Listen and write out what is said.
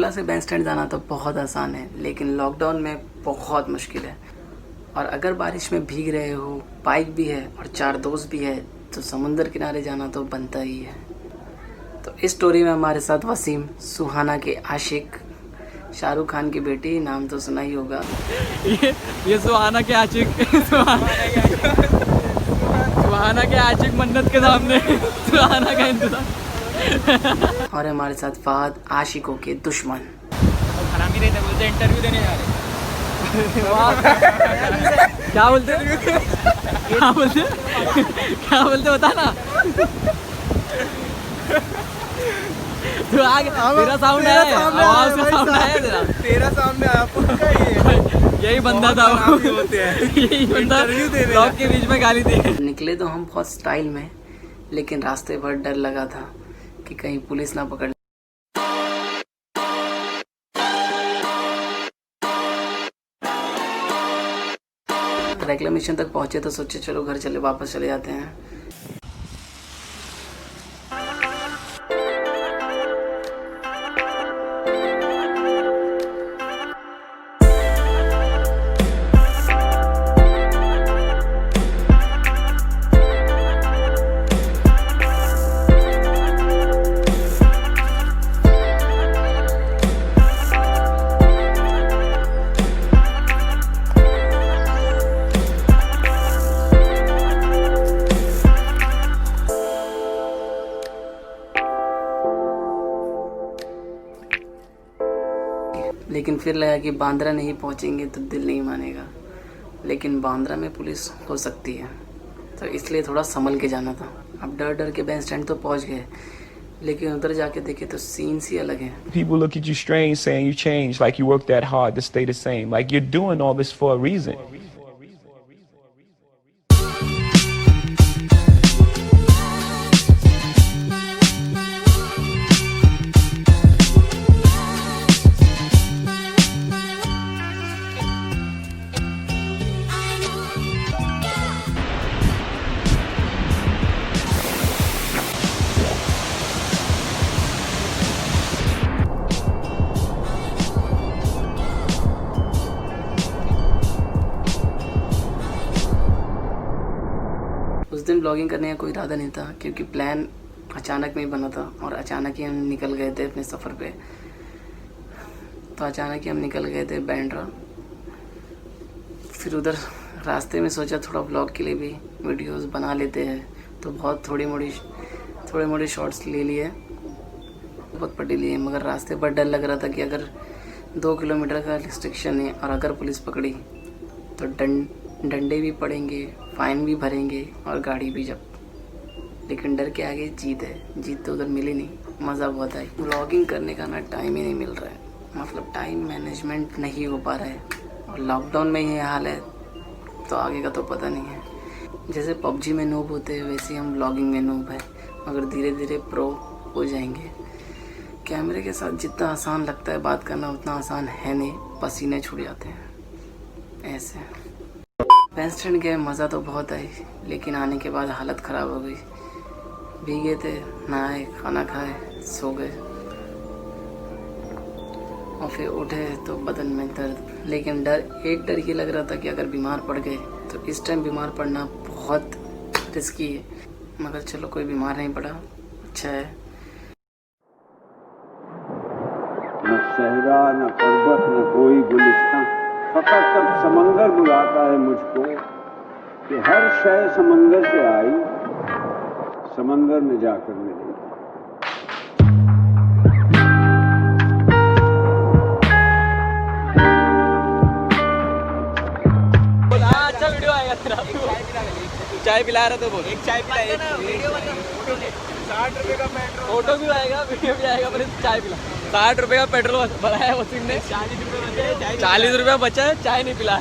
शिमला से band stand जाना तो बहुत आसान है, लेकिन लॉकडाउन में बहुत मुश्किल है। और अगर बारिश में भीग रहे हो, बाइक भी है और 4 दोस्त भी है, तो समुंदर किनारे जाना तो बनता ही है। तो इस स्टोरी में हमारे साथ वसीम, सुहाना के आशिक, शाहरुख खान की बेटी, नाम तो सुना ही होगा। ये सुहाना के आशिक सुहाना के आशिक मन्नत के सामने सुहाना का इंतजार। और हमारे साथ फहद, आशिकों के दुश्मन। हरामी रहते बोलते इंटरव्यू देने जा रहे। क्या बोलते क्या बोलते क्या बोलते बता ना। तू आगे, तेरा साउंड आया, आवाज का साउंड आया तेरा सामने आया पक्का। यही बंदा था, यही बंदा ब्लॉग के बीच में गाली दी। निकले तो हम बहुत स्टाइल में, लेकिन रास्ते भर डर लगा था कि कहीं पुलिस ना पकड़। रेक्लेमेशन तक पहुंचे तो सोचे चलो घर चले, वापस चले जाते हैं। लेकिन फिर लगा कि बांद्रा नहीं पहुंचेंगे तो दिल नहीं मानेगा, लेकिन बांद्रा में पुलिस हो सकती है, तो इसलिए थोड़ा संभल के जाना था। अब डर डर के बैंड स्टैंड तो पहुंच गए, लेकिन उधर जाके देखे तो सीन ही अलग है। People look at you strange saying you changed, like you worked that hard to stay the same, like you're doing all this for a reason. उस दिन ब्लॉगिंग करने का कोई इरादा नहीं था, क्योंकि प्लान अचानक में ही बना था और अचानक ही हम निकल गए थे अपने सफ़र पे। तो अचानक ही हम निकल गए थे बैंड्रा। फिर उधर रास्ते में सोचा थोड़ा ब्लॉग के लिए भी वीडियोस बना लेते हैं, तो बहुत थोड़ी मोड़ी शॉट्स ले लिए, बहुत पढ़ लिए। मगर रास्ते पर डर लग रहा था कि अगर 2 किलोमीटर का रिस्ट्रिक्शन है और अगर पुलिस पकड़ी तो डंडे भी पड़ेंगे, फाइन भी भरेंगे और गाड़ी भी जब्त। लेकिन डर के आगे जीत है, जीत तो उधर मिली नहीं। मज़ा बहुत आई। व्लॉगिंग करने का ना टाइम ही नहीं मिल रहा है, मतलब टाइम मैनेजमेंट नहीं हो पा रहा है, और लॉकडाउन में ये हाल है तो आगे का तो पता नहीं है। जैसे पबजी में नूब होते हैं, वैसे हम व्लॉगिंग में नूब है, मगर धीरे धीरे प्रो हो जाएंगे। कैमरे के साथ जितना आसान लगता है बात करना, उतना आसान है नहीं, पसीने छूट जाते हैं ऐसे। बैंड स्टैंड गए, मज़ा तो बहुत आई, लेकिन आने के बाद हालत ख़राब हो गई। भीगे थे, नहाए, खाना खाए, सो गए और फिर उठे तो बदन में दर्द। लेकिन एक डर ये लग रहा था कि अगर बीमार पड़ गए तो इस टाइम बीमार पड़ना बहुत रिस्की है, मगर चलो कोई बीमार नहीं पड़ा, अच्छा है। न सहरा न पर्वत न कोई गुलिस्तां, फकत तब समंदर बुलाता है मुझको कि हर शय समंदर से आई, समंदर में जाकर मिलेगी। अच्छा वीडियो आएगा तेरा। चाय पिला रहा तो बोल, एक चाय पिला, एक वीडियो बना, 60 रुपए का पेट्रोल, फोटो भी आएगा, वीडियो भी आएगा, पर चाय पिला। 60 रुपए का पेट्रोल भराया वसीम ने, 40 रुपए बचा है, चाय नहीं पिला।